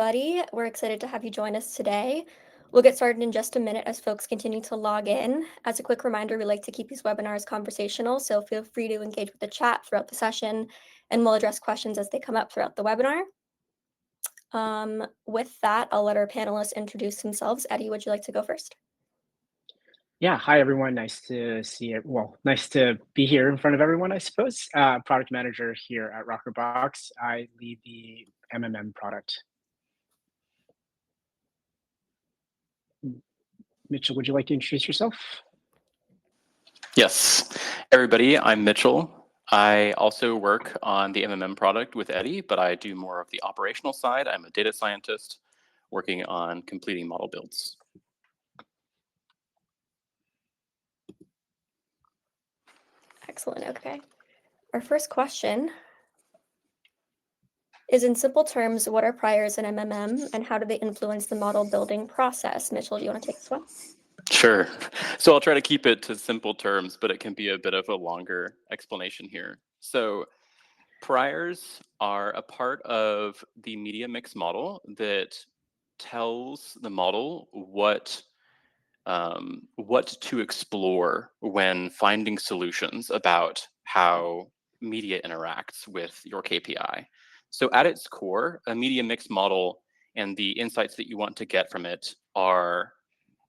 everybody. We're excited to have you join us today. We'll get started in just a minute as folks continue to log in. As a quick reminder, we like to keep these webinars conversational, so feel free to engage with the chat throughout the session, and we'll address questions as they come up throughout the webinar. With that, I'll let our panelists introduce themselves. Edie, would you like to go first? Yeah, hi everyone. Nice to see it. Well, nice to be here in front of everyone, I suppose. Product manager here at Rockerbox. I lead the MMM product. Mitchell, would you like to introduce yourself? Yes, everybody, I'm Mitchell. I also work on the MMM product with Edie, but I do more of the operational side. I'm a data scientist working on completing model builds. Excellent, okay. Our first question is, in simple terms, what are priors in MMM and how do they influence the model building process? Mitchell, do you want to take this one? Sure. So I'll try to keep it to simple terms, but it can be a bit of a longer explanation here. So priors are a part of the media mix model that tells the model what to explore when finding solutions about how media interacts with your KPI. So at its core, a media mix model and the insights that you want to get from it are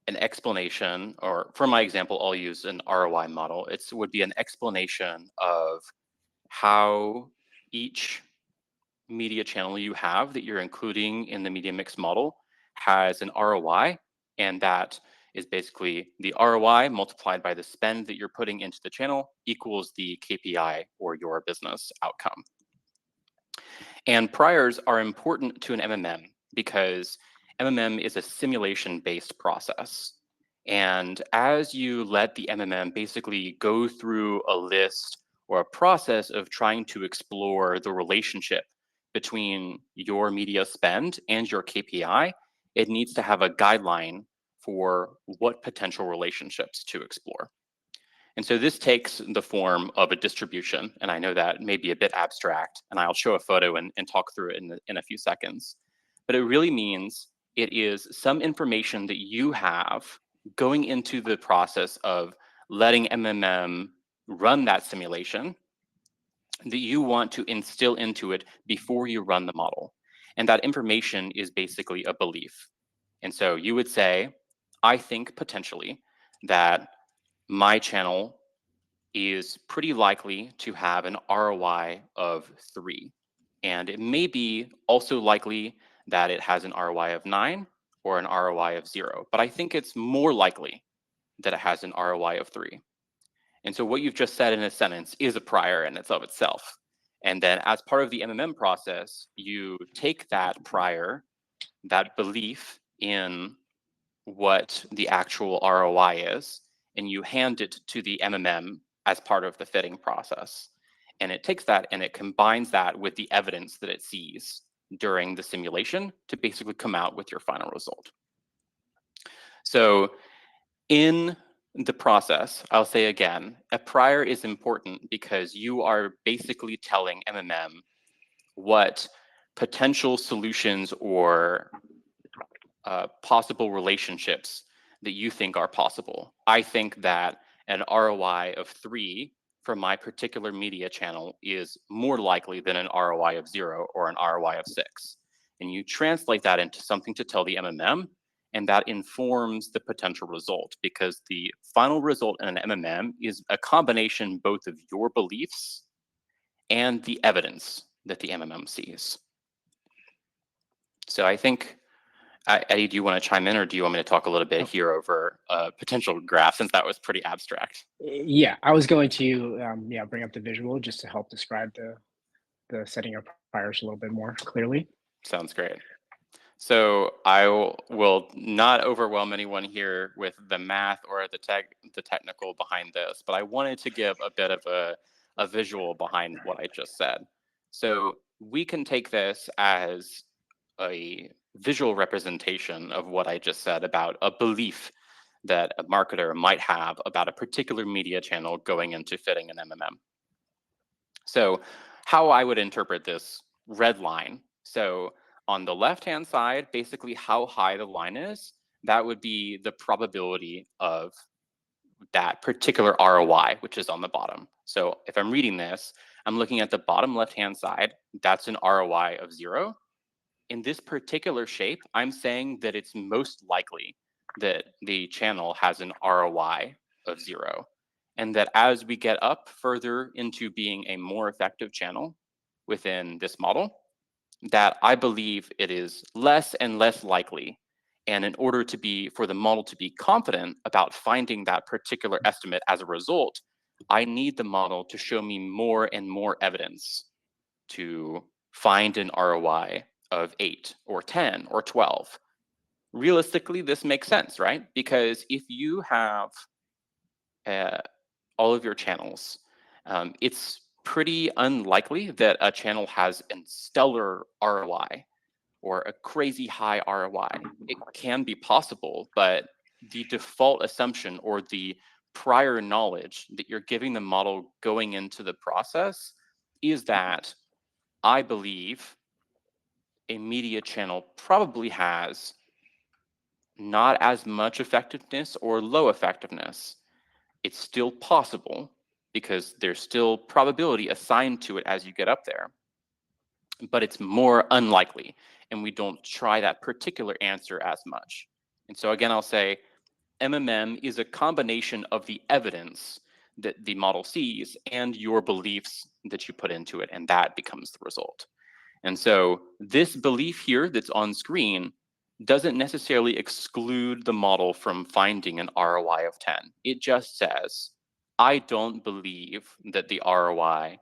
an explanation, or for my example, I'll use an ROI model. It would be an explanation of how each media channel you have that you're including in the media mix model has an ROI, and that is basically the ROI multiplied by the spend that you're putting into the channel equals the KPI or your business outcome. And priors are important to an MMM because MMM is a simulation-based process. And as you let the MMM basically go through a list or a process of trying to explore the relationship between your media spend and your KPI, it needs to have a guideline for what potential relationships to explore. And so this takes the form of a distribution, and I know that may be a bit abstract, and I'll show a photo and talk through it in a few seconds. But it really means it is some information that you have going into the process of letting MMM run that simulation that you want to instill into it before you run the model. And that information is basically a belief. And so you would say, I think potentially that my channel is pretty likely to have an ROI of 3. And it may be also likely that it has an ROI of 9 or an ROI of 0. But I think it's more likely that it has an ROI of 3. And so what you've just said in a sentence is a prior in of itself. And then as part of the MMM process, you take that prior, that belief in what the actual ROI is, and you hand it to the MMM as part of the fitting process. And it takes that and it combines that with the evidence that it sees during the simulation to basically come out with your final result. So in the process, I'll say again, a prior is important because you are basically telling MMM what potential solutions or possible relationships that you think are possible. I think that an ROI of 3 for my particular media channel is more likely than an ROI of 0 or an ROI of 6. And you translate that into something to tell the MMM, and that informs the potential result because the final result in an MMM is a combination both of your beliefs and the evidence that the MMM sees. So I think Edie, do you want to chime in, or do you want me to talk a little bit here over potential graph, since that was pretty abstract? Yeah, I was going to bring up the visual just to help describe the setting of priors a little bit more clearly. Sounds great. So I will not overwhelm anyone here with the math or the technical behind this, but I wanted to give a bit of a visual behind what I just said. So we can take this as a visual representation of what I just said about a belief that a marketer might have about a particular media channel going into fitting an MMM. So how I would interpret this red line. So On the left-hand side, basically how high the line is, that would be the probability of that particular ROI, which is on the bottom. So if I'm reading this, I'm looking at the bottom left-hand side, that's an ROI of 0. In this particular shape, I'm saying that it's most likely that the channel has an ROI of 0. And that as we get up further into being a more effective channel within this model, that I believe it is less and less likely. And in order for the model to be confident about finding that particular estimate as a result, I need the model to show me more and more evidence to find an ROI of 8 or 10 or 12. Realistically, this makes sense, right? Because if you have all of your channels, it's pretty unlikely that a channel has a stellar ROI or a crazy high ROI. It can be possible, but the default assumption or the prior knowledge that you're giving the model going into the process is that I believe a media channel probably has not as much effectiveness or low effectiveness. It's still possible because there's still probability assigned to it as you get up there, but it's more unlikely, and we don't try that particular answer as much. And so again, I'll say MMM is a combination of the evidence that the model sees and your beliefs that you put into it, and that becomes the result. And so this belief here that's on screen doesn't necessarily exclude the model from finding an ROI of 10. It just says, I don't believe that the ROI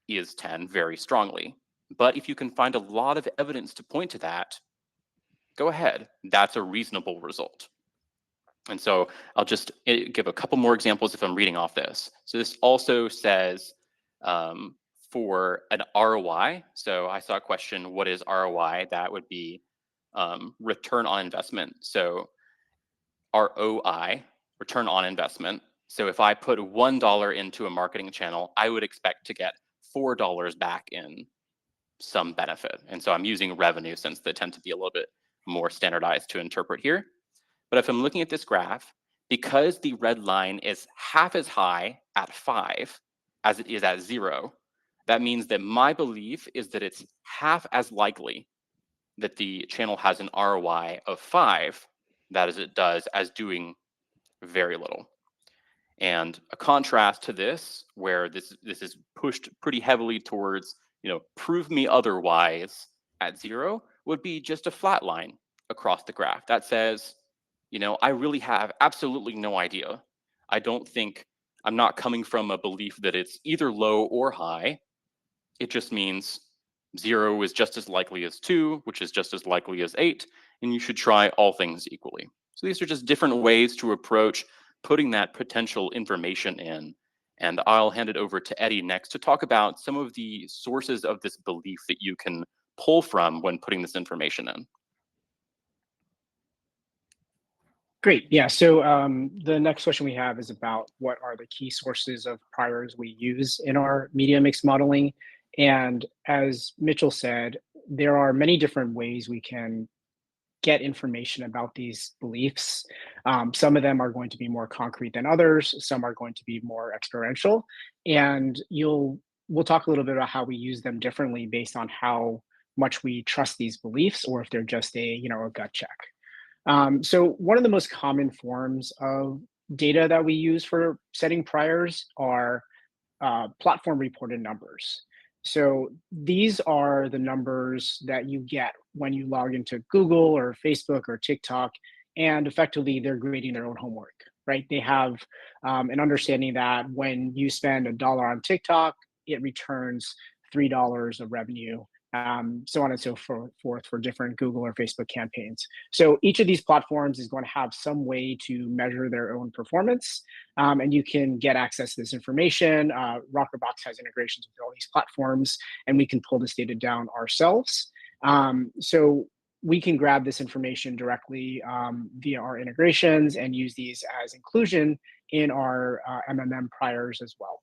is 10 very strongly. But if you can find a lot of evidence to point to that, go ahead. That's a reasonable result. And so I'll just give a couple more examples if I'm reading off this. So this also says for an ROI, so I saw a question, what is ROI? That would be return on investment. So ROI, return on investment. So if I put $1 into a marketing channel, I would expect to get $4 back in some benefit. And so I'm using revenue since they tend to be a little bit more standardized to interpret here. But if I'm looking at this graph, because the red line is half as high at 5 as it is at 0, that means that my belief is that it's half as likely that the channel has an ROI of 5 that as it does as doing very little. And a contrast to this, where this is pushed pretty heavily towards, prove me otherwise at 0, would be just a flat line across the graph. That says, I really have absolutely no idea. I'm not coming from a belief that it's either low or high. It just means 0 is just as likely as 2, which is just as likely as 8, and you should try all things equally. So these are just different ways to approach putting that potential information in. And I'll hand it over to Eddie next to talk about some of the sources of this belief that you can pull from when putting this information in. Great. Yeah. So the next question we have is about what are the key sources of priors we use in our media mix modeling. And as Mitchell said, there are many different ways we can get information about these beliefs. Some of them are going to be more concrete than others. Some are going to be more experiential. And we'll talk a little bit about how we use them differently based on how much we trust these beliefs or if they're just a gut check. So one of the most common forms of data that we use for setting priors are platform reported numbers. So these are the numbers that you get when you log into Google or Facebook or TikTok, and effectively they're grading their own homework, right? They have an understanding that when you spend $1 on TikTok, it returns $3 of revenue, so on and so forth for different Google or Facebook campaigns. So each of these platforms is going to have some way to measure their own performance, and you can get access to this information. Rockerbox has integrations with all these platforms, and we can pull this data down ourselves. So we can grab this information directly via our integrations and use these as inclusion in our MMM priors as well.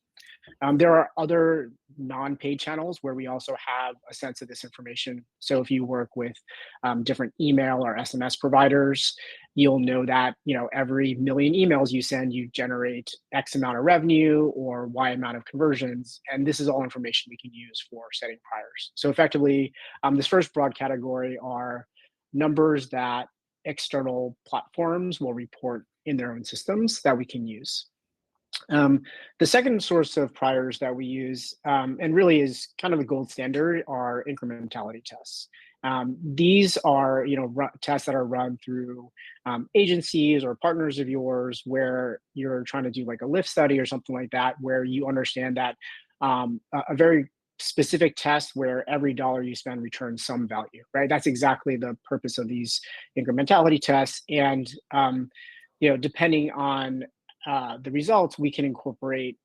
There are other non-paid channels where we also have a sense of this information. So if you work with different email or SMS providers, you'll know that every million emails you send, you generate X amount of revenue or Y amount of conversions, and this is all information we can use for setting priors. So effectively, this first broad category are numbers that external platforms will report in their own systems that we can use. The second source of priors that we use, and really is kind of the gold standard, are incrementality tests. These are tests that are run through agencies or partners of yours where you're trying to do like a lift study or something like that, where you understand that a very specific test where every dollar you spend returns some value, right? That's exactly the purpose of these incrementality tests. And depending on the results, we can incorporate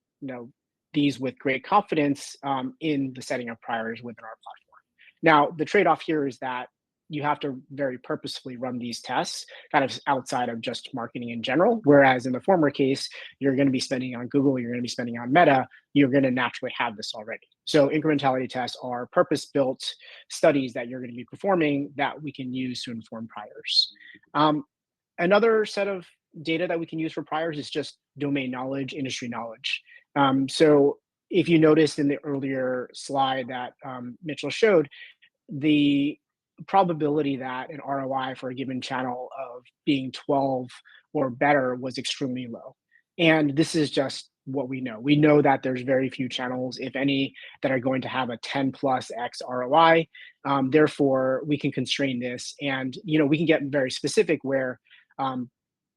these with great confidence in the setting of priors within our platform. Now, the trade-off here is that you have to very purposefully run these tests kind of outside of just marketing in general. Whereas in the former case, you're going to be spending on Google, you're going to be spending on Meta, you're going to naturally have this already. So incrementality tests are purpose-built studies that you're going to be performing that we can use to inform priors. Another set of data that we can use for priors is just domain knowledge, industry knowledge. So if you noticed in the earlier slide that Mitchell showed, the probability that an ROI for a given channel of being 12 or better was extremely low. And this is just what we know. We know that there's very few channels, if any, that are going to have a 10 plus X ROI. Therefore, we can constrain this, and we can get very specific where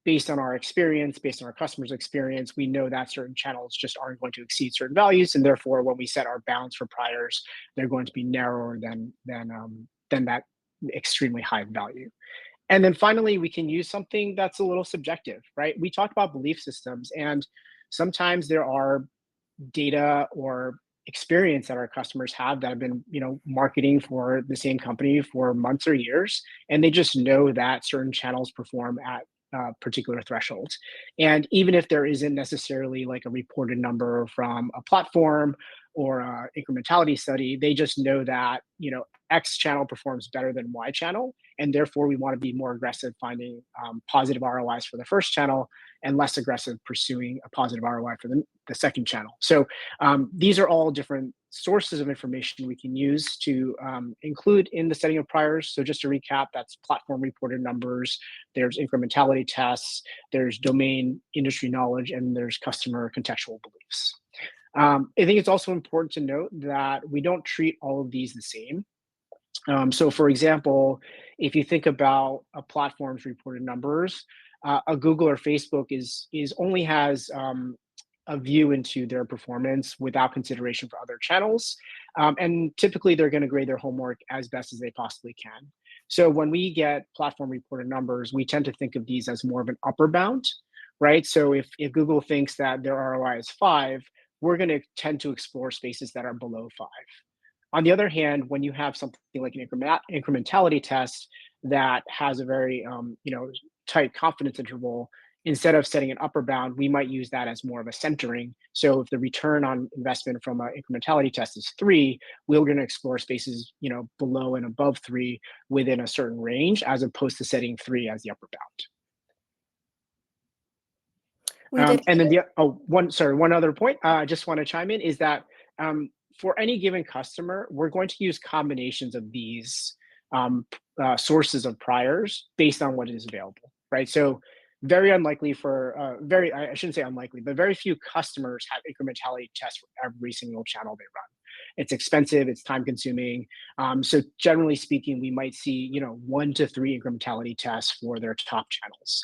based on our experience, based on our customers' experience, we know that certain channels just aren't going to exceed certain values, and therefore, when we set our bounds for priors, they're going to be narrower than that extremely high value. And then finally, we can use something that's a little subjective, right? We talk about belief systems, and sometimes there are data or experience that our customers have that have been marketing for the same company for months or years, and they just know that certain channels perform at particular thresholds. And even if there isn't necessarily like a reported number from a platform or a incrementality study, they just know that X channel performs better than Y channel, and therefore we want to be more aggressive finding positive ROIs for the first channel and less aggressive pursuing a positive ROI for the second channel. So these are all different sources of information we can use to include in the setting of priors. So just to recap, that's platform reported numbers, there's incrementality tests, there's domain industry knowledge, and there's customer contextual beliefs. I think it's also important to note that we don't treat all of these the same. So for example, if you think about a platform's reported numbers, a Google or Facebook is only has a view into their performance without consideration for other channels. And typically they're going to grade their homework as best as they possibly can. So when we get platform reported numbers, we tend to think of these as more of an upper bound, right? So if Google thinks that their ROI is 5, we're going to tend to explore spaces that are below 5. On the other hand, when you have something like an incrementality test that has a very tight confidence interval, instead of setting an upper bound, we might use that as more of a centering. So if the return on investment from an incrementality test is 3, we're going to explore spaces below and above 3 within a certain range, as opposed to setting 3 as the upper bound. And then one other point I just want to chime in is that for any given customer, we're going to use combinations of these sources of priors based on what is available, right? So very unlikely for I shouldn't say unlikely, but very few customers have incrementality tests for every single channel they run. It's expensive, it's time consuming. So generally speaking, we might see 1 to 3 incrementality tests for their top channels.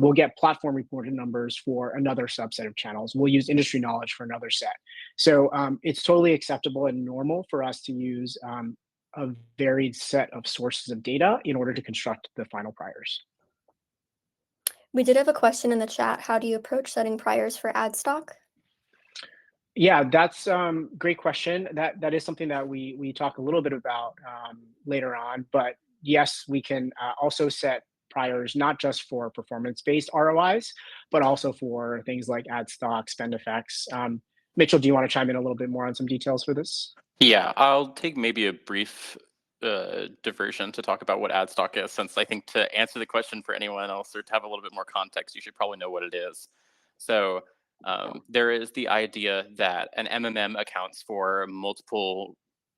We'll get platform reported numbers for another subset of channels. We'll use industry knowledge for another set. So it's totally acceptable and normal for us to use a varied set of sources of data in order to construct the final priors. We did have a question in the chat. How do you approach setting priors for ad stock? Yeah, that's great question. That is something that we talk a little bit about later on. But yes, we can also set priors not just for performance-based ROIs, but also for things like ad stock, spend effects. Mitchell, do you want to chime in a little bit more on some details for this? Yeah, I'll take maybe a brief diversion to talk about what ad stock is, since I think to answer the question for anyone else or to have a little bit more context, you should probably know what it is. So there is the idea that an MMM accounts for multiple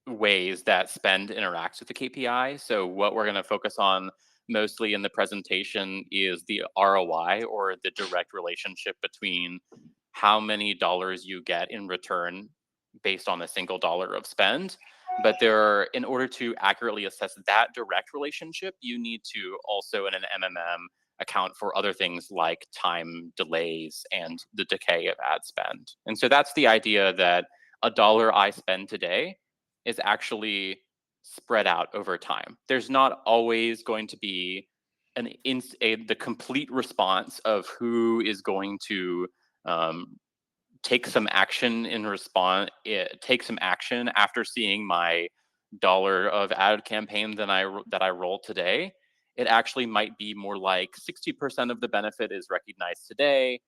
ways that spend interacts with the KPI. So what we're going to focus on mostly in the presentation is the ROI, or the direct relationship between how many dollars you get in return based on a single dollar of spend. But in order to accurately assess that direct relationship, you need to also in an MMM account for other things like time delays and the decay of ad spend. And so that's the idea that a dollar I spend today is actually spread out over time. There's not always going to be the complete response of who is going to take some action take some action after seeing my dollar of ad campaign that I roll today. It actually might be more like 60% of the benefit is recognized today,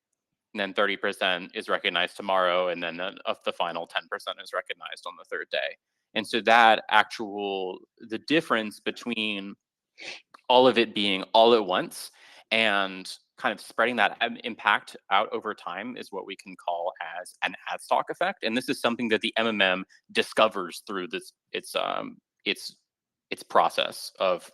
and then 30% is recognized tomorrow, and then of the final 10% is recognized on the third day. And so the difference between all of it being all at once and kind of spreading that impact out over time is what we can call as an ad stock effect. And this is something that the MMM discovers through its process of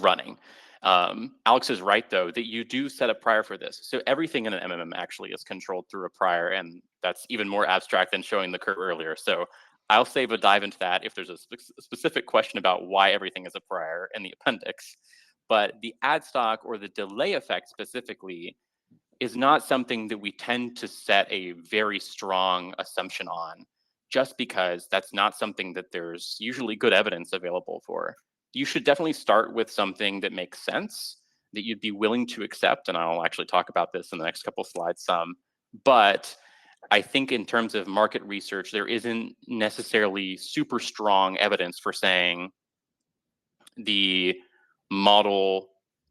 running. Alex is right, though, that you do set a prior for this. So everything in an MMM actually is controlled through a prior, and that's even more abstract than showing the curve earlier. So I'll save a dive into that if there's a specific question about why everything is a prior in the appendix. But the ad stock, or the delay effect specifically, is not something that we tend to set a very strong assumption on, just because that's not something that there's usually good evidence available for. You should definitely start with something that makes sense, that you'd be willing to accept, and I'll actually talk about this in the next couple slides some. But I think in terms of market research, there isn't necessarily super strong evidence for saying the model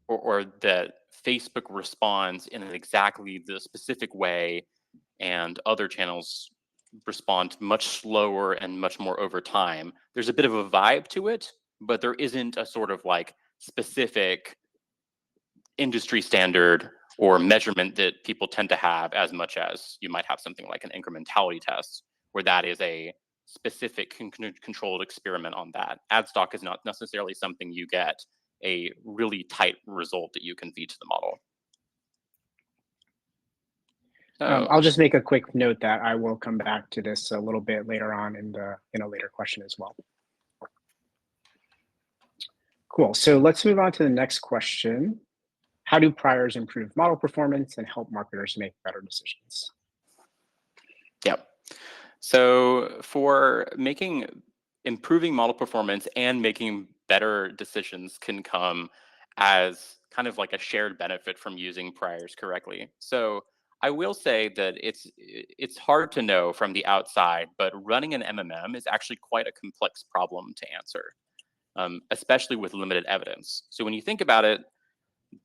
or that Facebook responds in exactly the specific way and other channels respond much slower and much more over time. There's a bit of a vibe to it, but there isn't a sort of like specific industry standard or measurement that people tend to have, as much as you might have something like an incrementality test, where that is a specific controlled experiment on that. Ad stock is not necessarily something you get a really tight result that you can feed to the model. I'll just make a quick note that I will come back to this a little bit later on in a later question as well. Cool. So let's move on to the next question. How do priors improve model performance and help marketers make better decisions? Yep. So for improving model performance and making better decisions can come as kind of like a shared benefit from using priors correctly. So I will say that it's hard to know from the outside, but running an MMM is actually quite a complex problem to answer, especially with limited evidence. So when you think about it,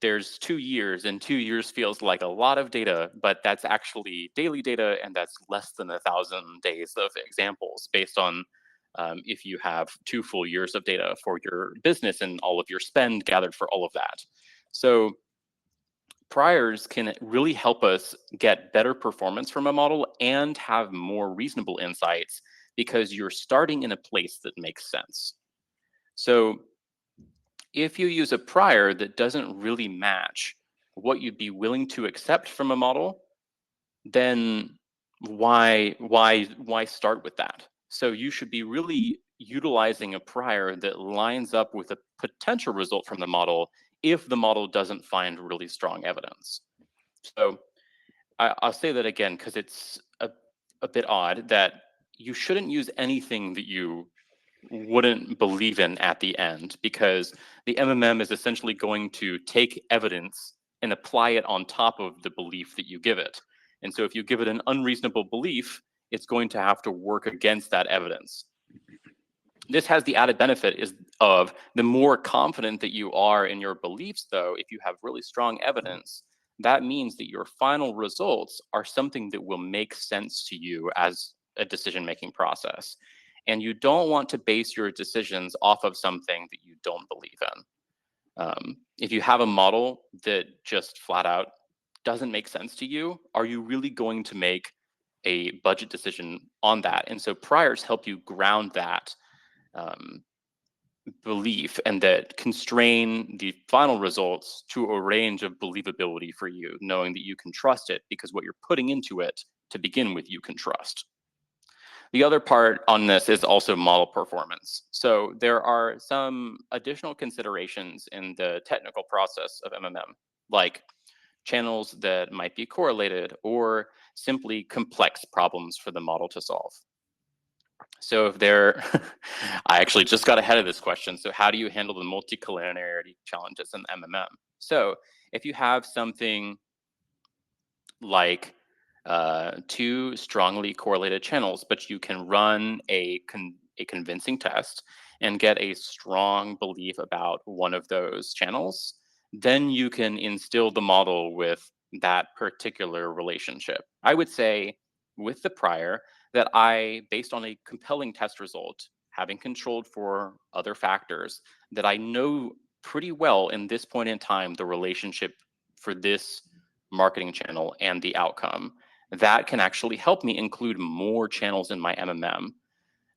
there's 2 years, and 2 years feels like a lot of data, but that's actually daily data, and that's less than 1,000 days of examples based on if you have 2 full years of data for your business and all of your spend gathered for all of that. So priors can really help us get better performance from a model and have more reasonable insights, because you're starting in a place that makes sense. So if you use a prior that doesn't really match what you'd be willing to accept from a model, then why start with that? So you should be really utilizing a prior that lines up with a potential result from the model if the model doesn't find really strong evidence. So I'll say that again, because it's a bit odd that you shouldn't use anything that you wouldn't believe in at the end, because the MMM is essentially going to take evidence and apply it on top of the belief that you give it. And so if you give it an unreasonable belief, it's going to have to work against that evidence. This has the added benefit of the more confident that you are in your beliefs, though, if you have really strong evidence, that means that your final results are something that will make sense to you as a decision-making process. And you don't want to base your decisions off of something that you don't believe in. If you have a model that just flat out doesn't make sense to you, are you really going to make a budget decision on that? And so priors help you ground that belief and that constrain the final results to a range of believability for you, knowing that you can trust it because what you're putting into it to begin with, you can trust. The other part on this is also model performance. So there are some additional considerations in the technical process of MMM, like channels that might be correlated or simply complex problems for the model to solve. So if there, I actually just got ahead of this question. So how do you handle the multicollinearity challenges in MMM? So if you have something like two strongly correlated channels, but you can run a convincing test and get a strong belief about one of those channels, then you can instill the model with that particular relationship. I would say with the prior that based on a compelling test result, having controlled for other factors, that I know pretty well in this point in time the relationship for this marketing channel and the outcome, that can actually help me include more channels in my MMM.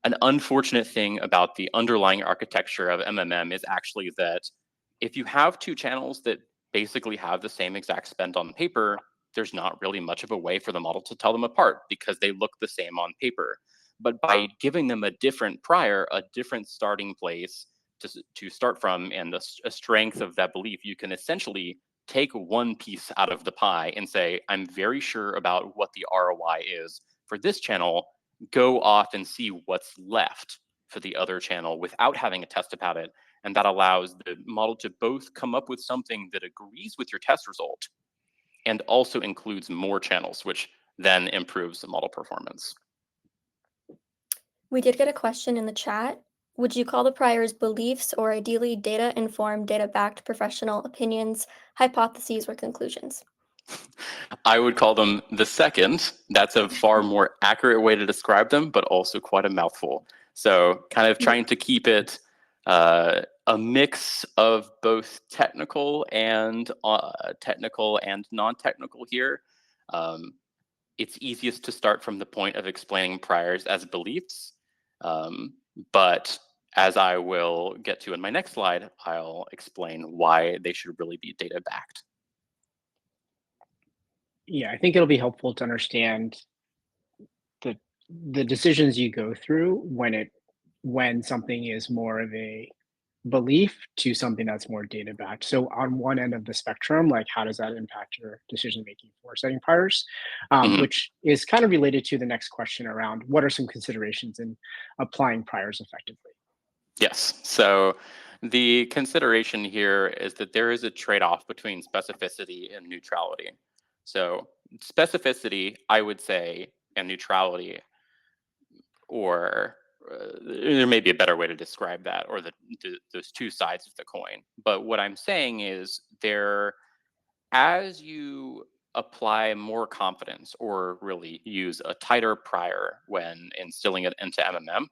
An unfortunate thing about the underlying architecture of MMM is actually that if you have two channels that basically have the same exact spend on paper, there's not really much of a way for the model to tell them apart because they look the same on paper. But by giving them a different prior, a different starting place to start from, and a strength of that belief, you can essentially take one piece out of the pie and say, I'm very sure about what the ROI is for this channel, go off and see what's left for the other channel without having a test about it. And that allows the model to both come up with something that agrees with your test result and also includes more channels, which then improves the model performance. We did get a question in the chat. Would you call the priors beliefs or ideally data-informed, data-backed professional opinions, hypotheses, or conclusions? I would call them the second. That's a far more accurate way to describe them, but also quite a mouthful. So kind of trying to keep it a mix of both technical and non-technical here. It's easiest to start from the point of explaining priors as beliefs, but as I will get to in my next slide, I'll explain why they should really be data-backed. Yeah, I think it'll be helpful to understand the decisions you go through when something is more of a belief to something that's more data backed. So on one end of the spectrum, like how does that impact your decision making for setting priors, Mhm. which is kind of related to the next question around what are some considerations in applying priors effectively. Yes. So the consideration here is that there is a trade-off between specificity and neutrality. So specificity, I would say, and neutrality, or there may be a better way to describe that, or those two sides of the coin. But what I'm saying is as you apply more confidence or really use a tighter prior when instilling it into MMM,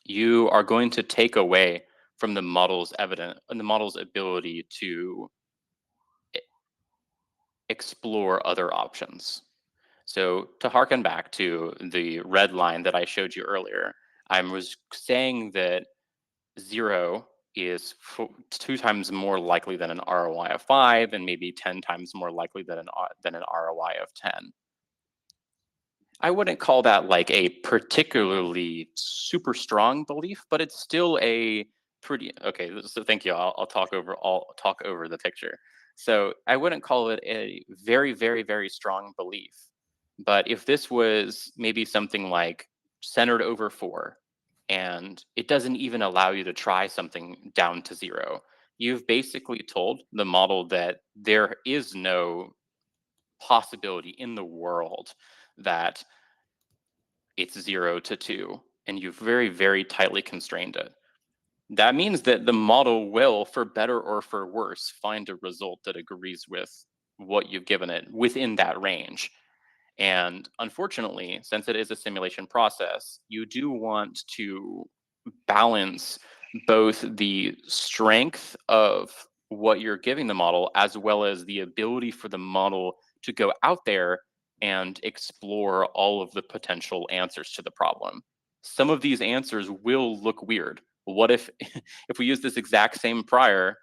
you are going to take away from the model's ability to explore other options. So to harken back to the red line that I showed you earlier, I was saying that 0 is 2 times more likely than an ROI of 5 and maybe 10 times more likely than an ROI of 10. I wouldn't call that like a particularly super strong belief, but it's still a pretty okay. So thank you. I'll talk over the picture. So I wouldn't call it a very, very, very strong belief. But if this was maybe something like centered over 4, and it doesn't even allow you to try something down to 0, you've basically told the model that there is no possibility in the world that it's 0 to 2, and you've very, very tightly constrained it. That means that the model will, for better or for worse, find a result that agrees with what you've given it within that range. And unfortunately, since it is a simulation process, you do want to balance both the strength of what you're giving the model as well as the ability for the model to go out there and explore all of the potential answers to the problem. Some of these answers will look weird. What if if we use this exact same prior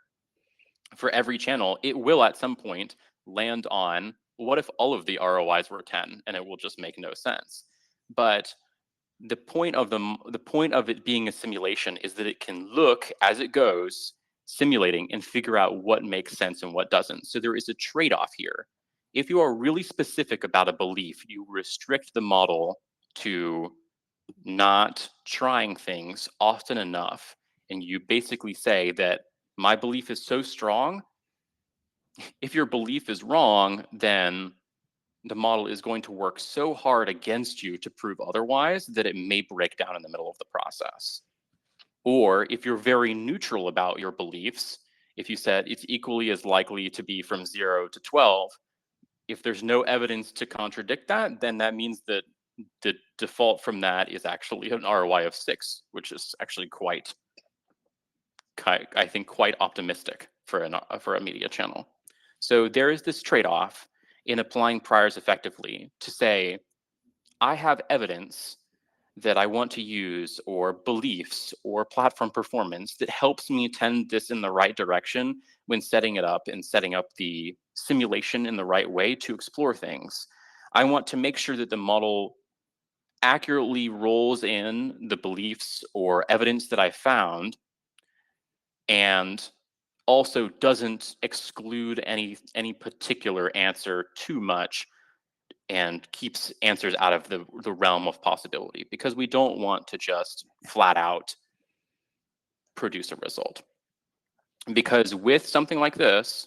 for every channel, it will at some point land on, what if all of the ROIs were 10, and it will just make no sense. But the point of it being a simulation is that it can look as it goes, simulating, and figure out what makes sense and what doesn't. So there is a trade-off here. If you are really specific about a belief, you restrict the model to not trying things often enough, and you basically say that my belief is so strong, if your belief is wrong, then the model is going to work so hard against you to prove otherwise that it may break down in the middle of the process. Or if you're very neutral about your beliefs, if you said it's equally as likely to be from 0 to 12, if there's no evidence to contradict that, then that means that the default from that is actually an ROI of 6, which is actually quite, I think, quite optimistic for a media channel. So there is this trade-off in applying priors effectively to say, I have evidence that I want to use, or beliefs, or platform performance that helps me tend this in the right direction when setting it up and setting up the simulation in the right way to explore things. I want to make sure that the model accurately rolls in the beliefs or evidence that I found, and also doesn't exclude any particular answer too much and keeps answers out of the realm of possibility, because we don't want to just flat out produce a result. Because with something like this,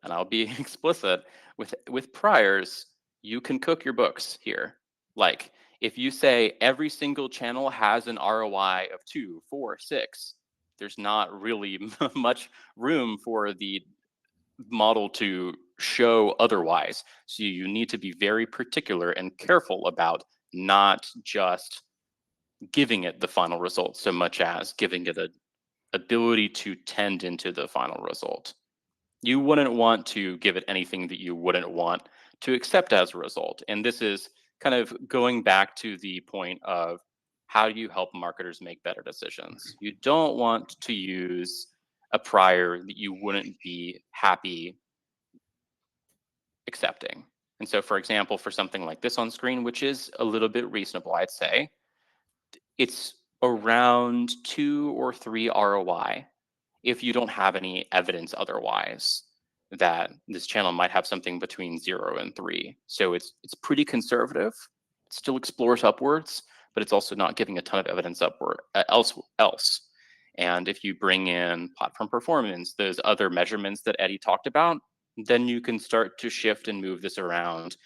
and I'll be explicit, with priors, you can cook your books here. Like, if you say every single channel has an ROI of 2, 4, 6, there's not really much room for the model to show otherwise. So you need to be very particular and careful about not just giving it the final result so much as giving it an ability to tend into the final result. You wouldn't want to give it anything that you wouldn't want to accept as a result. And this is kind of going back to the point of, how do you help marketers make better decisions? You don't want to use a prior that you wouldn't be happy accepting. And so, for example, for something like this on screen, which is a little bit reasonable, I'd say, it's around 2 or 3 ROI if you don't have any evidence otherwise that this channel might have something between 0 and 3. So it's pretty conservative. It still explores upwards, but it's also not giving a ton of evidence upward else. And if you bring in platform performance, those other measurements that Eddie talked about, then you can start to shift and move this around.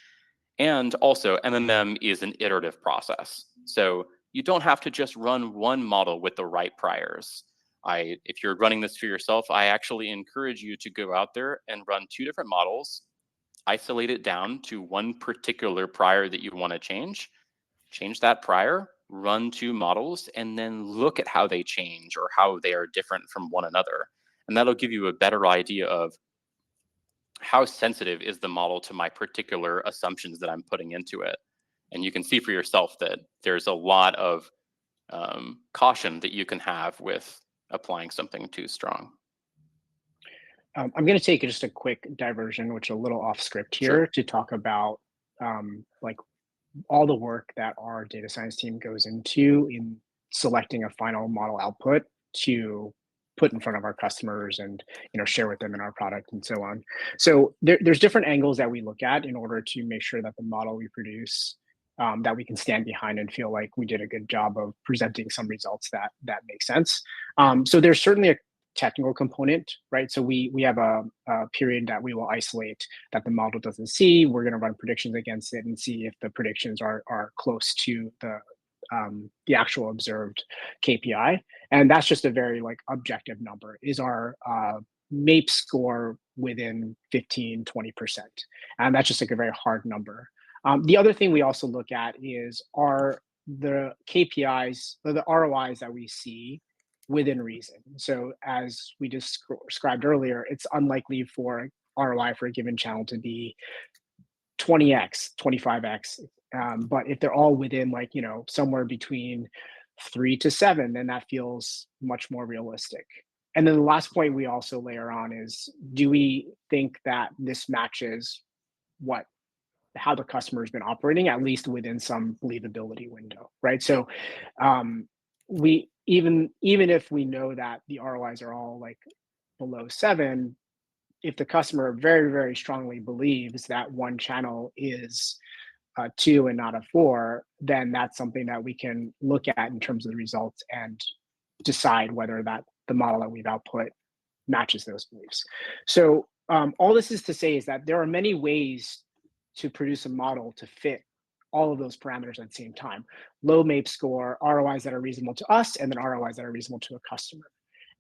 And also, MMM is an iterative process. So you don't have to just run one model with the right priors. If you're running this for yourself, I actually encourage you to go out there and run 2 different models, isolate it down to one particular prior that you want to change that prior, run 2 models, and then look at how they change or how they are different from one another. And that'll give you a better idea of how sensitive is the model to my particular assumptions that I'm putting into it. And you can see for yourself that there's a lot of caution that you can have with applying something too strong. I'm going to take just a quick diversion, which is a little off script here, Sure. to talk about like all the work that our data science team goes into in selecting a final model output to put in front of our customers and share with them in our product and so on. So there's different angles that we look at in order to make sure that the model we produce, that we can stand behind and feel like we did a good job of presenting some results that make sense. So there's certainly a technical component, right? So we have a period that we will isolate that the model doesn't see. We're going to run predictions against it and see if the predictions are close to the actual observed KPI. And that's just a very objective number. Is our MAPE score within 15, 20%. And that's just like a very hard number. The other thing we also look at is, are the KPIs, or the ROIs that we see within reason? So as we described earlier, it's unlikely for ROI for a given channel to be 20x, 25x. But if they're all within, like, somewhere between 3 to 7, then that feels much more realistic. And then the last point we also layer on is, do we think that this matches how the customer has been operating, at least within some believability window, right? So we even if we know that the ROIs are all like below 7, if the customer very, very strongly believes that one channel is a 2 and not a 4, then that's something that we can look at in terms of the results and decide whether that the model that we've output matches those beliefs. So all this is to say is that there are many ways to produce a model to fit all of those parameters at the same time. Low MAPE score, ROIs that are reasonable to us, and then ROIs that are reasonable to a customer.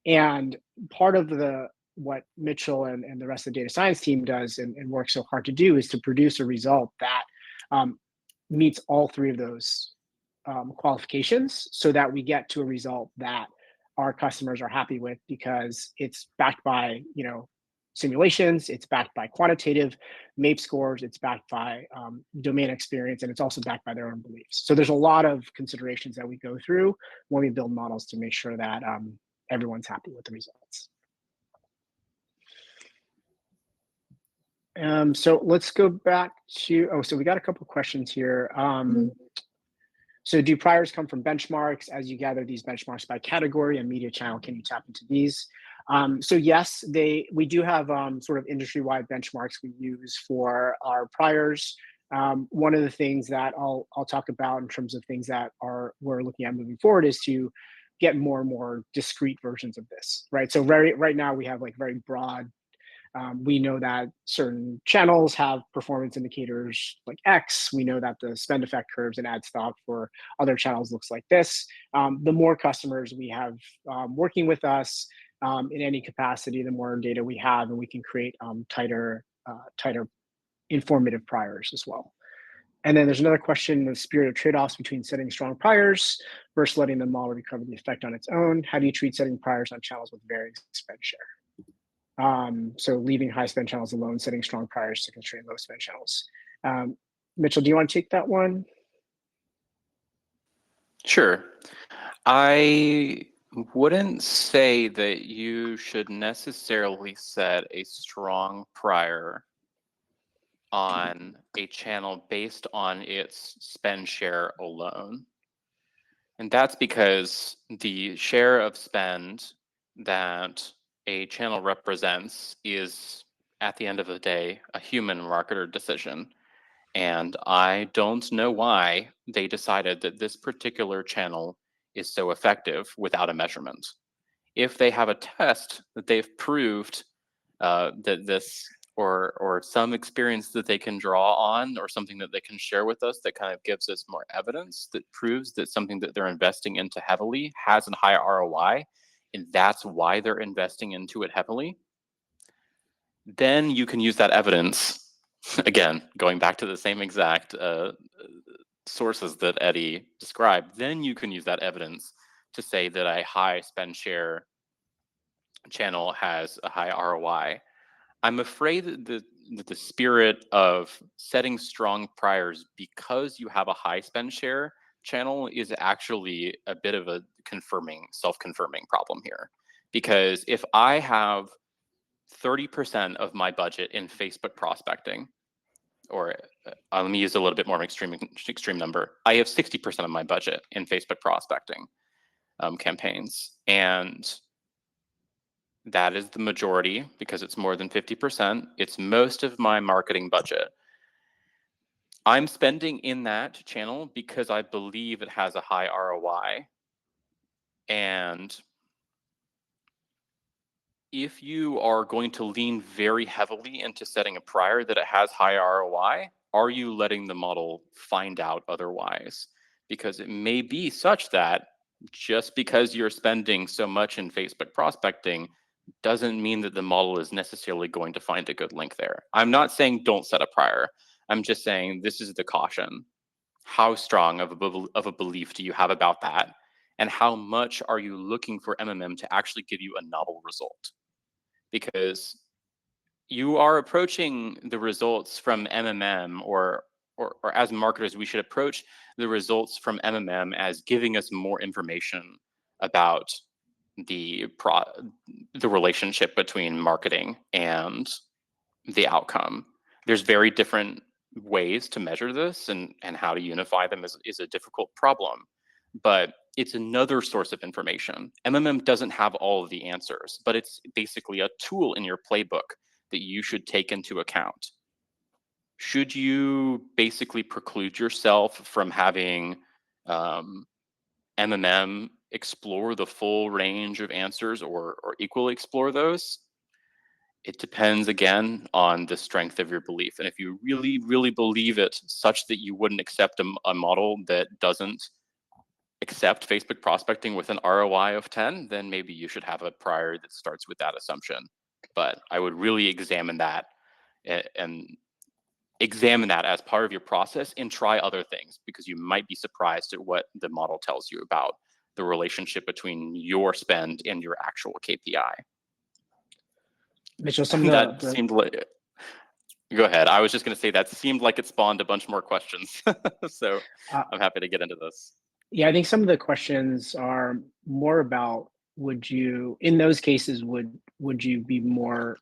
And part of what Mitchell and the rest of the data science team does and works so hard to do is to produce a result that meets all three of those qualifications, so that we get to a result that our customers are happy with, because it's backed by simulations, it's backed by quantitative MAPE scores, it's backed by domain experience, and it's also backed by their own beliefs. So there's a lot of considerations that we go through when we build models to make sure that everyone's happy with the results. So let's go back to, so we got a couple questions here. So do priors come from benchmarks? As you gather these benchmarks by category and media channel, can you tap into these? So yes, we do have sort of industry-wide benchmarks we use for our priors. One of the things that I'll talk about in terms of things that we're looking at moving forward is to get more and more discrete versions of this, right? So right now we have like very broad. We know that certain channels have performance indicators like X. We know that the spend effect curves and ad stock for other channels looks like this. The more customers we have working with us in any capacity, the more data we have, and we can create tighter informative priors as well. And then there's another question: the spirit of trade-offs between setting strong priors versus letting the model recover the effect on its own. How do you treat setting priors on channels with varying spend share? So leaving high spend channels alone, setting strong priors to constrain low spend channels. Mitchell, do you want to take that one? Sure. I wouldn't say that you should necessarily set a strong prior on a channel based on its spend share alone. And that's because the share of spend that a channel represents is, at the end of the day, a human marketer decision. And I don't know why they decided that this particular channel is so effective without a measurement. If they have a test that they've proved that this, or some experience that they can draw on, or something that they can share with us that kind of gives us more evidence that proves that something that they're investing into heavily has a high ROI, and that's why they're investing into it heavily, then you can use that evidence. Again, going back to the same exact sources that Eddie described, then you can use that evidence to say that a high spend share channel has a high ROI. I'm afraid that the spirit of setting strong priors because you have a high spend share channel is actually a bit of a self-confirming problem here. Because if I have 30% of my budget in Facebook prospecting, or let me use a little bit more of an extreme number. I have 60% of my budget in Facebook prospecting campaigns, and that is the majority because it's more than 50%. It's most of my marketing budget. I'm spending in that channel because I believe it has a high ROI. And if you are going to lean very heavily into setting a prior that it has high ROI, are you letting the model find out otherwise? Because it may be such that just because you're spending so much in Facebook prospecting doesn't mean that the model is necessarily going to find a good link there. I'm not saying don't set a prior. I'm just saying this is the caution. How strong of a belief do you have about that? And how much are you looking for MMM to actually give you a novel result? Because you are approaching the results from MMM, or as marketers, we should approach the results from MMM as giving us more information about the relationship between marketing and the outcome. There's very different ways to measure this, and how to unify them is a difficult problem, but it's another source of information. MMM doesn't have all of the answers, but it's basically a tool in your playbook that you should take into account. Should you basically preclude yourself from having MMM explore the full range of answers, or equally explore those? It depends, again, on the strength of your belief. And if you really, really believe it such that you wouldn't accept a model that doesn't accept Facebook prospecting with an ROI of 10, then maybe you should have a prior that starts with that assumption. But I would really examine that and examine that as part of your process, and try other things, because you might be surprised at what the model tells you about the relationship between your spend and your actual KPI. Mitchell, some of That seemed like, go ahead. I was just going to say that seemed like it spawned a bunch more questions. So I'm happy to get into this. Yeah, I think some of the questions are more about, would you, in those cases, would you be more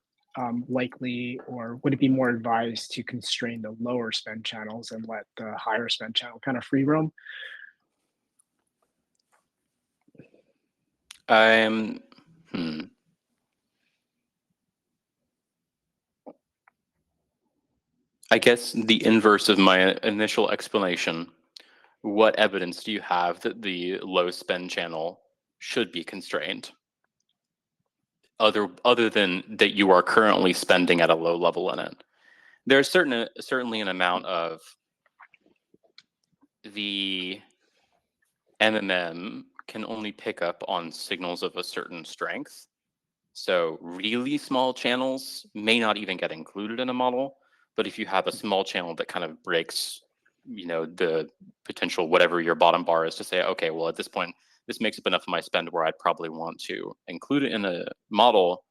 likely, or would it be more advised to constrain the lower spend channels and let the higher spend channel kind of free roam? I guess the inverse of my initial explanation. What evidence do you have that the low spend channel should be constrained? Other than that you are currently spending at a low level in it. There's certainly an amount of the MMM can only pick up on signals of a certain strength. So really small channels may not even get included in a model. But if you have a small channel that kind of breaks, the potential, whatever your bottom bar is, to say, okay, well, at this point, this makes up enough of my spend where I'd probably want to include it in a model,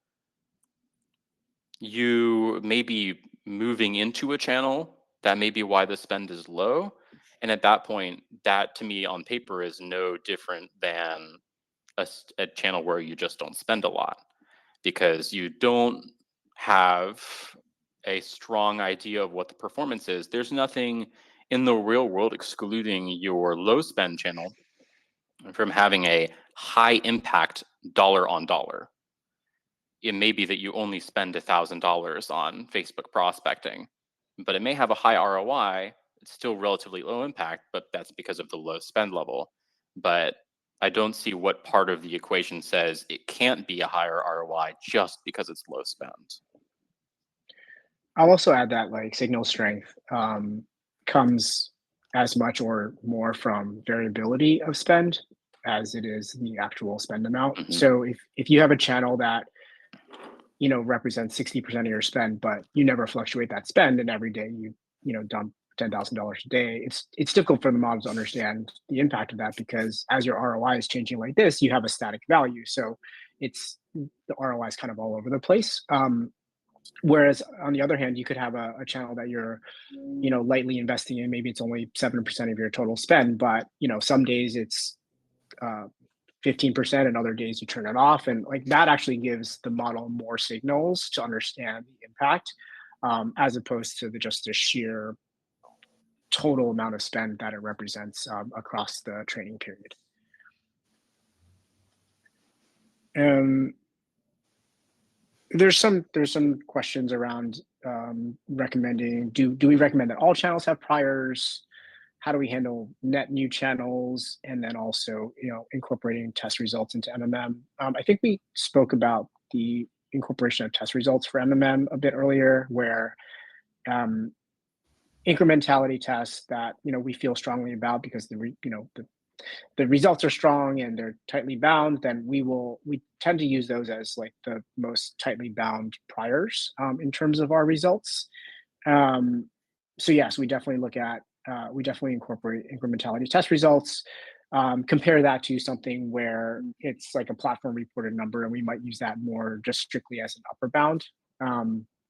you may be moving into a channel. That may be why the spend is low. And at that point, that to me on paper is no different than a channel where you just don't spend a lot, because you don't have a strong idea of what the performance is. There's nothing in the real world excluding your low spend channel from having a high impact dollar on dollar. It may be that you only spend $1,000 on Facebook prospecting, but it may have a high ROI. It's still relatively low impact, but that's because of the low spend level. But I don't see what part of the equation says it can't be a higher ROI just because it's low spend. I'll also add that like signal strength comes as much or more from variability of spend as it is the actual spend amount. Mm-hmm. So if you have a channel that represents 60% of your spend, but you never fluctuate that spend, and every day you dump $10,000 a day, it's difficult for the model to understand the impact of that, because as your ROI is changing like this, you have a static value. So the ROI is kind of all over the place. Whereas on the other hand, you could have a channel that you're, lightly investing in. Maybe it's only 7% of your total spend, but some days it's 15%, and other days you turn it off, and like that actually gives the model more signals to understand the impact, as opposed to just the sheer total amount of spend that it represents across the training period. There's some questions around recommending, do we recommend that all channels have priors? How do we handle net new channels? And then also, incorporating test results into MMM. I think we spoke about the incorporation of test results for MMM a bit earlier, where incrementality tests that we feel strongly about, because the the results are strong and they're tightly bound, then we tend to use those as like the most tightly bound priors in terms of our results. So yes, we definitely we definitely incorporate incrementality test results. Compare that to something where it's like a platform reported number, and we might use that more just strictly as an upper bound.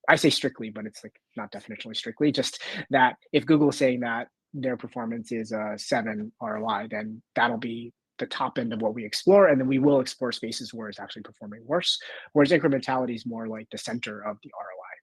I say strictly, but it's like not definitionally strictly. Just that if Google is saying that their performance is a 7 ROI, then that'll be the top end of what we explore, and then we will explore spaces where it's actually performing worse. Whereas incrementality is more like the center of the ROI.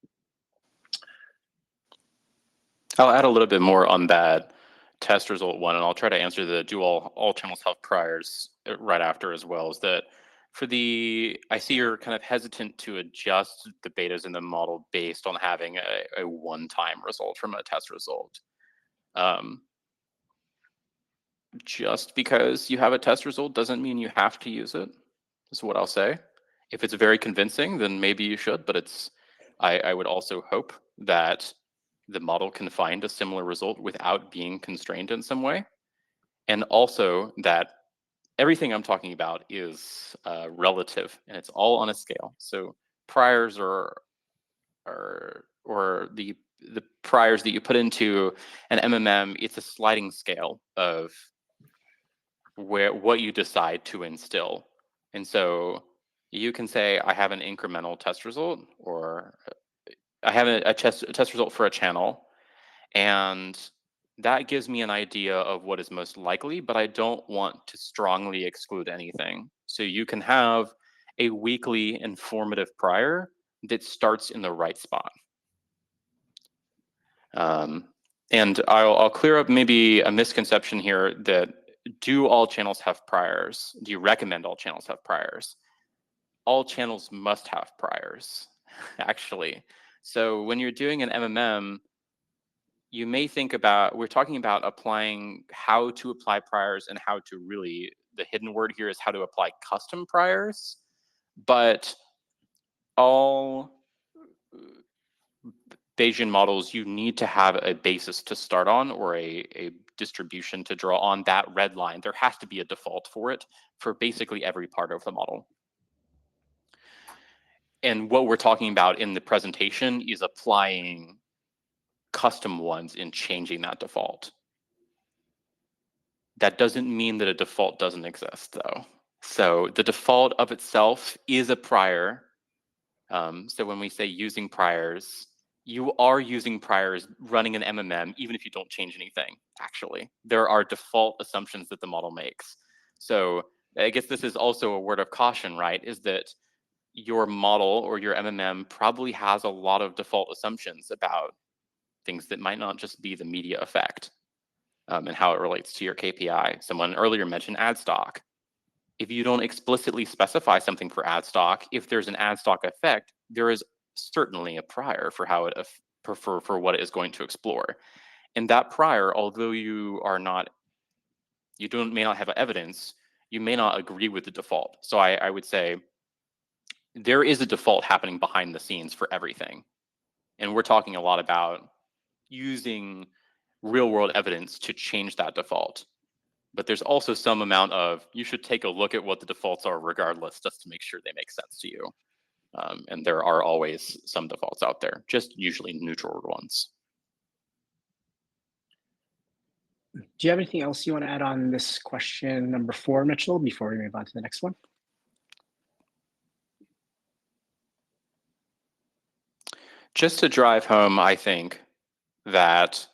I'll add a little bit more on that test result one, and I'll try to answer the do all channels have priors right after as well. Is that for the, I see you're kind of hesitant to adjust the betas in the model based on having a one-time result from a test result. Just because you have a test result doesn't mean you have to use it, is what I'll say. If it's very convincing, then maybe you should, but I would also hope that the model can find a similar result without being constrained in some way. And also that everything I'm talking about is relative, and it's all on a scale. So priors or the priors that you put into an MMM, it's a sliding scale of what you decide to instill. And so you can say, I have an incremental test result, or I have a test result for a channel, and that gives me an idea of what is most likely, but I don't want to strongly exclude anything. So you can have a weakly informative prior that starts in the right spot. And I'll clear up maybe a misconception here that do all channels have priors? Do you recommend all channels have priors? All channels must have priors, actually. So when you're doing an MMM, you may think about, we're talking about applying how to apply priors and how to really, the hidden word here is how to apply custom priors, but all Bayesian models, you need to have a basis to start on, or a distribution to draw on. That red line, there has to be a default for it for basically every part of the model. And what we're talking about in the presentation is applying custom ones and changing that default. That doesn't mean that a default doesn't exist, though. So the default of itself is a prior. So when we say using priors, you are using priors running an MMM, even if you don't change anything, actually. There are default assumptions that the model makes. So I guess this is also a word of caution, right? Is that your model or your MMM probably has a lot of default assumptions about things that might not just be the media effect and how it relates to your KPI. Someone earlier mentioned ad stock. If you don't explicitly specify something for ad stock, if there's an ad stock effect, there is certainly a prior for how it for what it is going to explore. And that prior, although you may not have evidence, you may not agree with the default. So I would say there is a default happening behind the scenes for everything. And we're talking a lot about using real world evidence to change that default. But there's also some amount of, you should take a look at what the defaults are regardless, just to make sure they make sense to you. And there are always some defaults out there, just usually neutral ones. Do you have anything else you want to add on this question number 4, Mitchell, before we move on to the next one? Just to drive home, I think that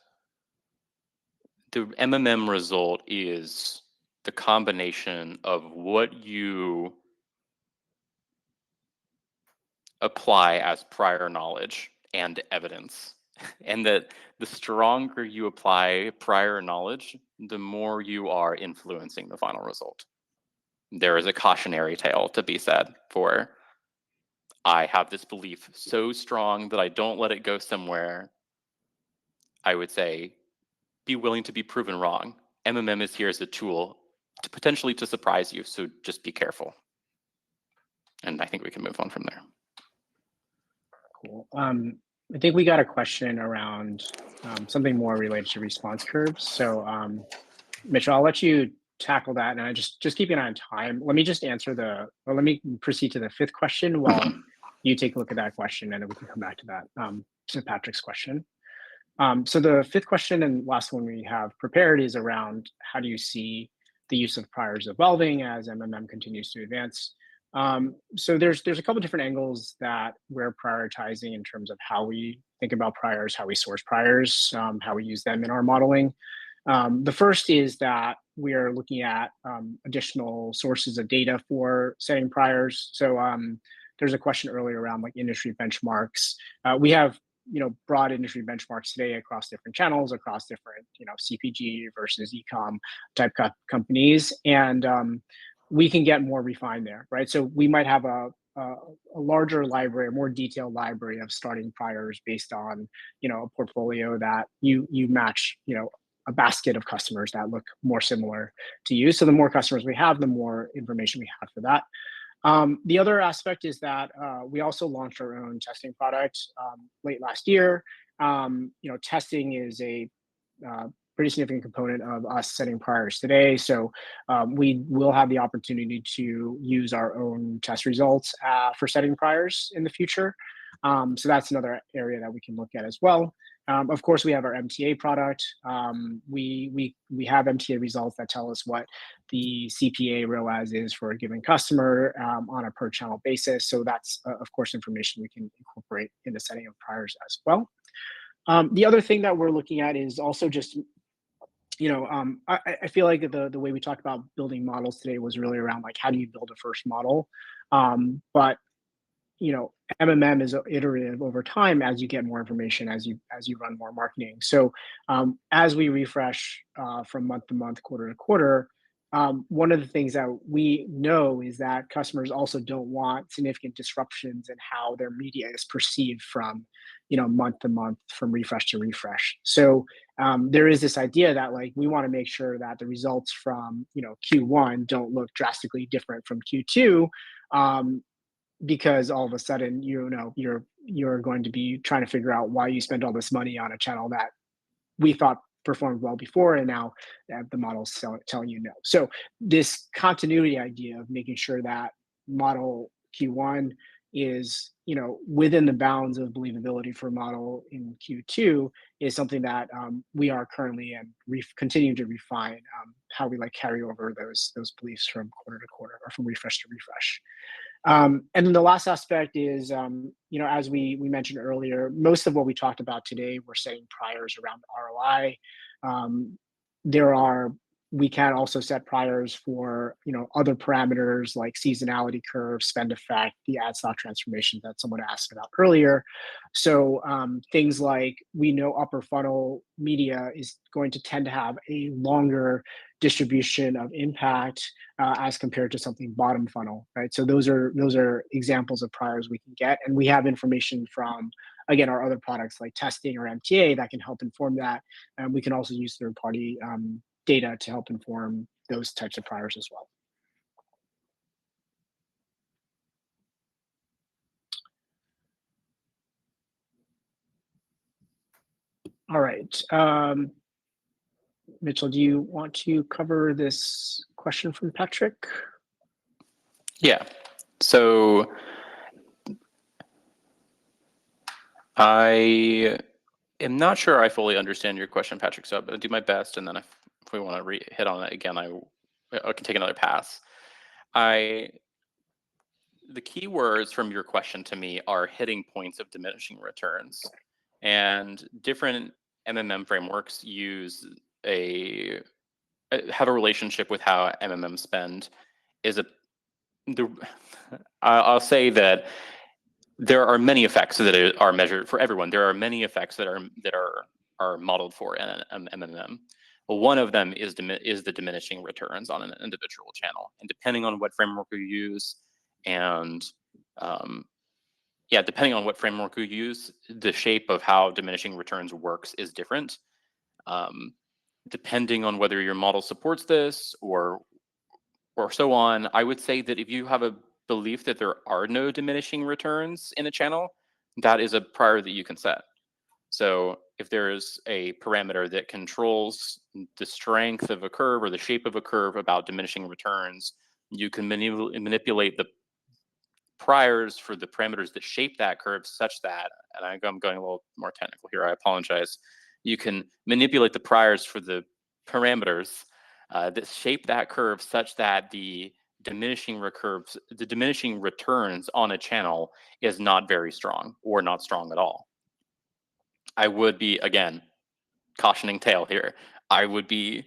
the MMM result is the combination of what you apply as prior knowledge and evidence. And that the stronger you apply prior knowledge, the more you are influencing the final result. There is a cautionary tale to be said for, I have this belief so strong that I don't let it go somewhere. I would say, be willing to be proven wrong. MMM is here as a tool to potentially to surprise you, so just be careful. And I think we can move on from there. Cool. I think we got a question around something more related to response curves. So Mitchell, I'll let you tackle that, and I just keeping an eye on time. Let me just answer or let me proceed to the fifth question while you take a look at that question, and then we can come back to that, to Patrick's question. So the fifth question and last one we have prepared is around how do you see the use of priors evolving as MMM continues to advance? So there's a couple different angles that we're prioritizing in terms of how we think about priors, how we source priors, how we use them in our modeling. The first is that we are looking at additional sources of data for setting priors. So there's a question earlier around like industry benchmarks. We have broad industry benchmarks today across different channels, across different CPG versus ecom type companies, and we can get more refined there, right? So we might have a larger library, a more detailed library of starting priors based on a portfolio that you match a basket of customers that look more similar to you. So the more customers we have, the more information we have for that. The other aspect is that we also launched our own testing product late last year. Testing is a pretty significant component of us setting priors today. So we will have the opportunity to use our own test results for setting priors in the future. So that's another area that we can look at as well. Of course, we have our MTA product. We have MTA results that tell us what the CPA ROAS is for a given customer on a per channel basis. So that's, of course, information we can incorporate in the setting of priors as well. The other thing that we're looking at is also just, I feel like the way we talked about building models today was really around like how do you build a first model, but MMM is iterative over time as you get more information, as you run more marketing. So as we refresh from month to month, quarter to quarter, one of the things that we know is that customers also don't want significant disruptions in how their media is perceived from month to month, from refresh to refresh. So there is this idea that like we want to make sure that the results from Q1 don't look drastically different from Q2. Because all of a sudden, you're going to be trying to figure out why you spent all this money on a channel that we thought performed well before, and now the model's telling you no. So this continuity idea of making sure that model Q1 is within the bounds of believability for model in Q2 is something that we are currently and continue to refine how we carry over those beliefs from quarter to quarter or from refresh to refresh. And then the last aspect is, as we mentioned earlier, most of what we talked about today, we're setting priors around ROI. We can also set priors for, other parameters like seasonality curve, spend effect, the ad slot transformation that someone asked about earlier. So things like we know upper funnel media is going to tend to have a longer distribution of impact as compared to something bottom funnel, right? So those are examples of priors we can get, and we have information from, again, our other products like testing or MTA that can help inform that, and we can also use third-party data to help inform those types of priors as well. All right. Mitchell, do you want to cover this question from Patrick? Yeah. So I am not sure I fully understand your question, Patrick, so I'm going to do my best, and then if we want to hit on it again, I can take another pass. The key words from your question to me are hitting points of diminishing returns, and different MMM frameworks have a relationship with how MMM spend is I'll say that there are many effects that are measured for everyone. There are many effects that are modeled for an MMM. But one of them is the diminishing returns on an individual channel, and depending on what framework you use, and depending on what framework you use, the shape of how diminishing returns works is different. Depending on whether your model supports this or so on, I would say that if you have a belief that there are no diminishing returns in a channel, that is a prior that you can set. So if there's a parameter that controls the strength of a curve or the shape of a curve about diminishing returns, you can manipulate the priors for the parameters that shape that curve such that, and I'm going a little more technical here, I apologize. You can manipulate the priors for the parameters that shape that curve such that the diminishing returns on a channel is not very strong or not strong at all. I would be, again, cautioning tale here. I would be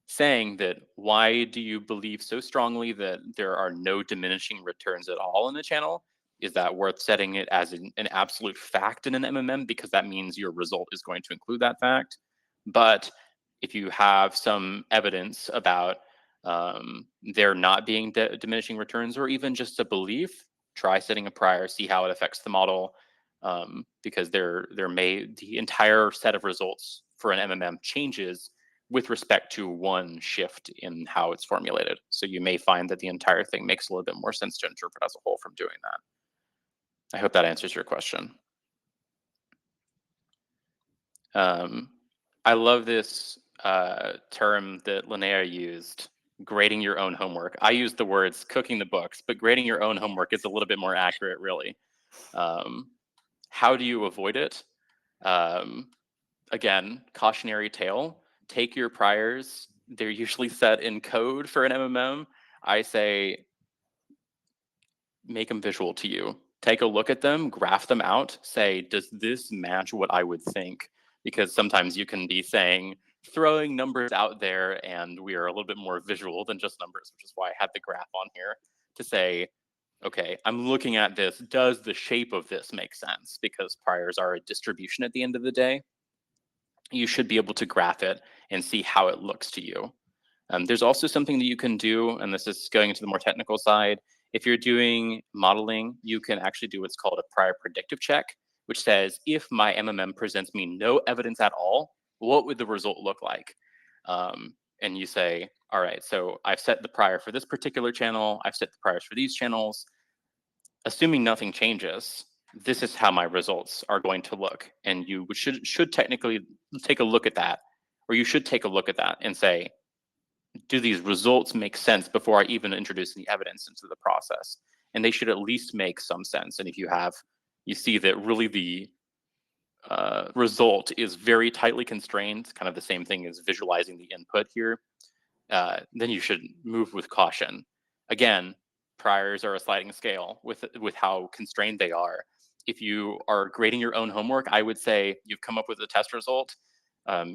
saying that why do you believe so strongly that there are no diminishing returns at all in the channel? Is that worth setting it as an absolute fact in an MMM? Because that means your result is going to include that fact. But if you have some evidence about there not being diminishing returns, or even just a belief, try setting a prior, see how it affects the model, because the entire set of results for an MMM changes with respect to one shift in how it's formulated. So you may find that the entire thing makes a little bit more sense to interpret as a whole from doing that. I hope that answers your question. I love this term that Linnea used, grading your own homework. I use the words cooking the books, but grading your own homework is a little bit more accurate, really. How do you avoid it? Again, cautionary tale. Take your priors. They're usually set in code for an MMM. I say make them visual to you. Take a look at them, graph them out, say, does this match what I would think? Because sometimes you can be saying, throwing numbers out there, and we are a little bit more visual than just numbers, which is why I had the graph on here to say, okay, I'm looking at this. Does the shape of this make sense? Because priors are a distribution at the end of the day. You should be able to graph it and see how it looks to you. There's also something that you can do, and this is going into the more technical side. If you're doing modeling, you can actually do what's called a prior predictive check, which says, if my MMM presents me no evidence at all, what would the result look like? And you say, all right, so I've set the prior for this particular channel, I've set the priors for these channels. Assuming nothing changes, this is how my results are going to look. And you should technically take a look at that, or you should take a look at that and say, do these results make sense before I even introduce any evidence into the process? And they should at least make some sense. And if you see that really the result is very tightly constrained, kind of the same thing as visualizing the input here, then you should move with caution. Again, priors are a sliding scale with how constrained they are. If you are grading your own homework, I would say you've come up with a test result.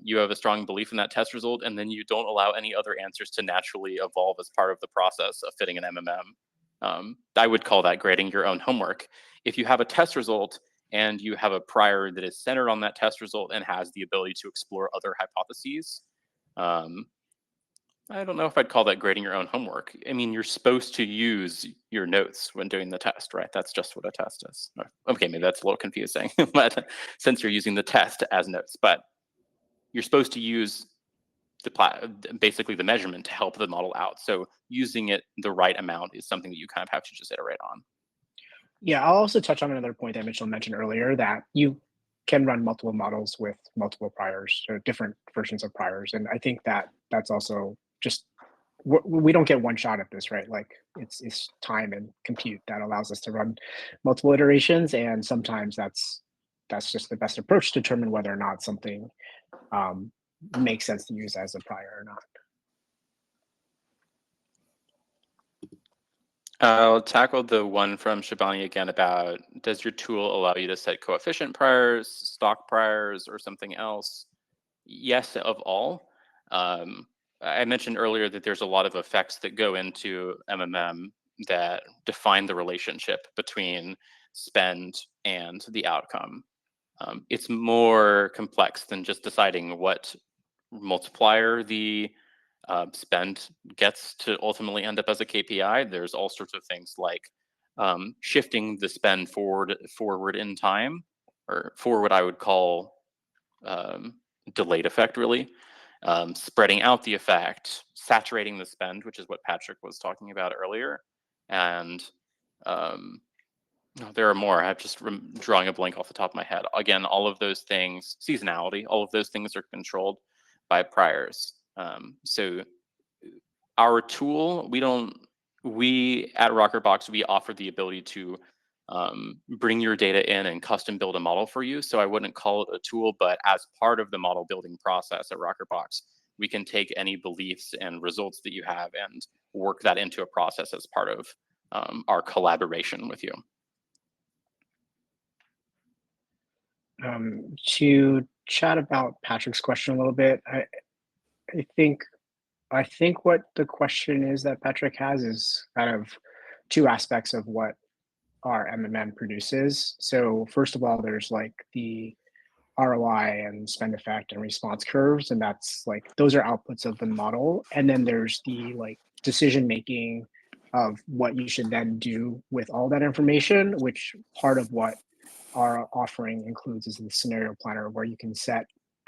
You have a strong belief in that test result, and then you don't allow any other answers to naturally evolve as part of the process of fitting an MMM. I would call that grading your own homework. If you have a test result and you have a prior that is centered on that test result and has the ability to explore other hypotheses, I don't know if I'd call that grading your own homework. I mean, you're supposed to use your notes when doing the test, right? That's just what a test is. Okay, maybe that's a little confusing, but since you're using the test as notes, but you're supposed to use basically the measurement to help the model out. So using it the right amount is something that you kind of have to just iterate on. Yeah, I'll also touch on another point that Mitchell mentioned earlier, that you can run multiple models with multiple priors or different versions of priors. And I think that that's also just, we don't get one shot at this, right? Like it's time and compute that allows us to run multiple iterations. And sometimes that's just the best approach to determine whether or not something makes sense to use as a prior or not. I'll tackle the one from Shabani again about, does your tool allow you to set coefficient priors, stock priors, or something else? Yes, of all. I mentioned earlier that there's a lot of effects that go into MMM that define the relationship between spend and the outcome. It's more complex than just deciding what multiplier the spend gets to ultimately end up as a KPI. There's all sorts of things like shifting the spend forward in time, or for what I would call delayed effect, really. Spreading out the effect, saturating the spend, which is what Patrick was talking about earlier, and No, there are more. I'm just drawing a blank off the top of my head. Again, all of those things, seasonality, all of those things are controlled by priors. So our tool, we at Rockerbox, we offer the ability to bring your data in and custom build a model for you. So I wouldn't call it a tool, but as part of the model building process at Rockerbox, we can take any beliefs and results that you have and work that into a process as part of our collaboration with you. To chat about Patrick's question a little bit, I think what the question is that Patrick has is kind of two aspects of what our MMM produces. So first of all, there's like the ROI and spend effect and response curves, and that's like those are outputs of the model. And then there's the like decision making of what you should then do with all that information, which part of what our offering includes is the scenario planner, where you can set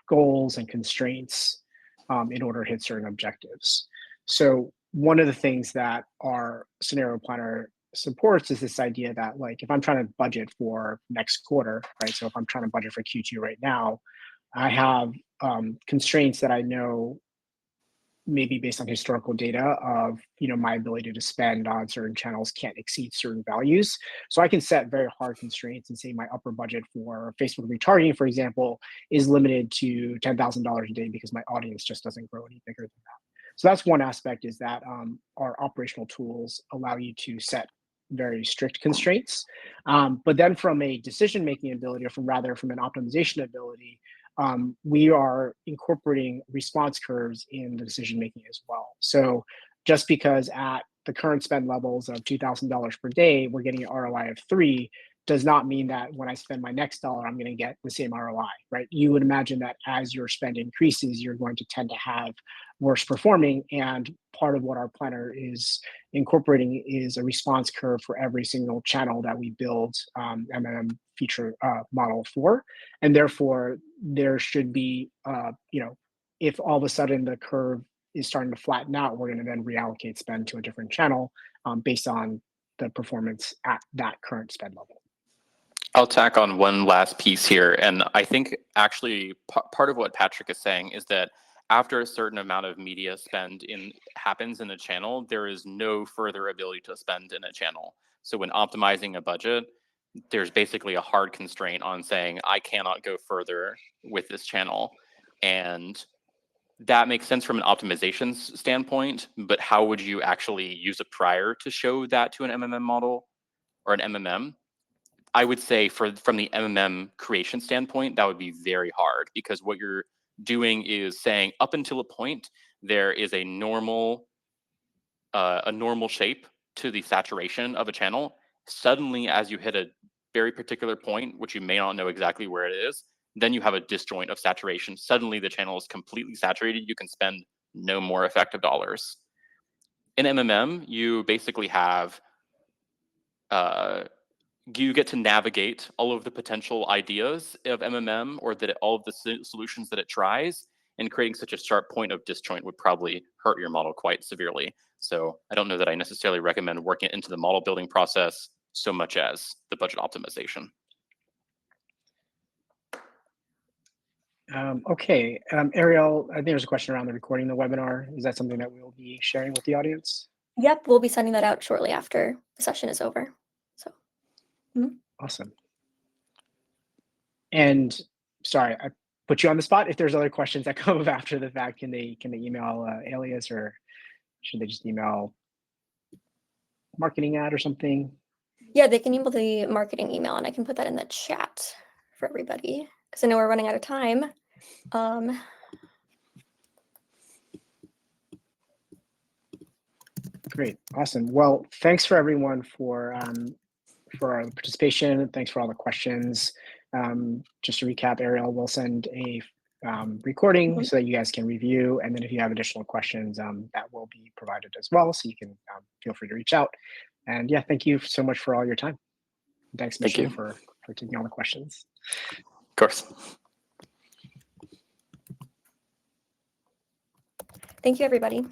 goals and constraints in order to hit certain objectives. So one of the things that our scenario planner supports is this idea that, like, if I'm trying to budget for next quarter, right? So if I'm trying to budget for Q2 right now, I have constraints that I know maybe based on historical data of, you know, my ability to spend on certain channels can't exceed certain values. So I can set very hard constraints and say my upper budget for Facebook retargeting, for example, is limited to $10,000 a day because my audience just doesn't grow any bigger than that. So that's one aspect, is that our operational tools allow you to set very strict constraints. But then from a decision-making ability, or from an optimization ability, we are incorporating response curves in the decision making as well. So just because at the current spend levels of $2,000 per day, we're getting an ROI of 3, does not mean that when I spend my next dollar, I'm going to get the same ROI, right? You would imagine that as your spend increases, you're going to tend to have worse performing. And part of what our planner is incorporating is a response curve for every single channel that we build MMM feature model for. And therefore, there should be, you know, if all of a sudden the curve is starting to flatten out, we're going to then reallocate spend to a different channel based on the performance at that current spend level. I'll tack on one last piece here. And I think actually part of what Patrick is saying is that after a certain amount of media spend happens in a channel, there is no further ability to spend in a channel. So when optimizing a budget, there's basically a hard constraint on saying, I cannot go further with this channel. And that makes sense from an optimization standpoint, but how would you actually use a prior to show that to an MMM model or an MMM? I would say from the MMM creation standpoint, that would be very hard, because what you're doing is saying up until a point, there is a normal shape to the saturation of a channel. Suddenly, as you hit a very particular point, which you may not know exactly where it is, then you have a disjoint of saturation. Suddenly the channel is completely saturated. You can spend no more effective dollars. In MMM, you basically have you get to navigate all of the potential ideas of MMM, or that all of the solutions that it tries, and creating such a sharp point of disjoint would probably hurt your model quite severely. So I don't know that I necessarily recommend working it into the model building process so much as the budget optimization. Okay, Ariel, I think there's a question around the recording of the webinar. Is that something that we'll be sharing with the audience? Yep, we'll be sending that out shortly after the session is over. So. Awesome. And sorry, I put you on the spot. If there's other questions that come up after the fact, can they email Alias, or should they just email marketing ad or something? Yeah, they can email the marketing email, and I can put that in the chat for everybody, because I know we're running out of time. Great, awesome. Well, thanks for everyone for our participation. Thanks for all the questions. Just to recap, Ariel will send a recording so that you guys can review. And then if you have additional questions, that will be provided as well. So you can feel free to reach out. And yeah, thank you so much for all your time. Thanks, Mitchell, for taking all the questions. Of course. Thank you, everybody.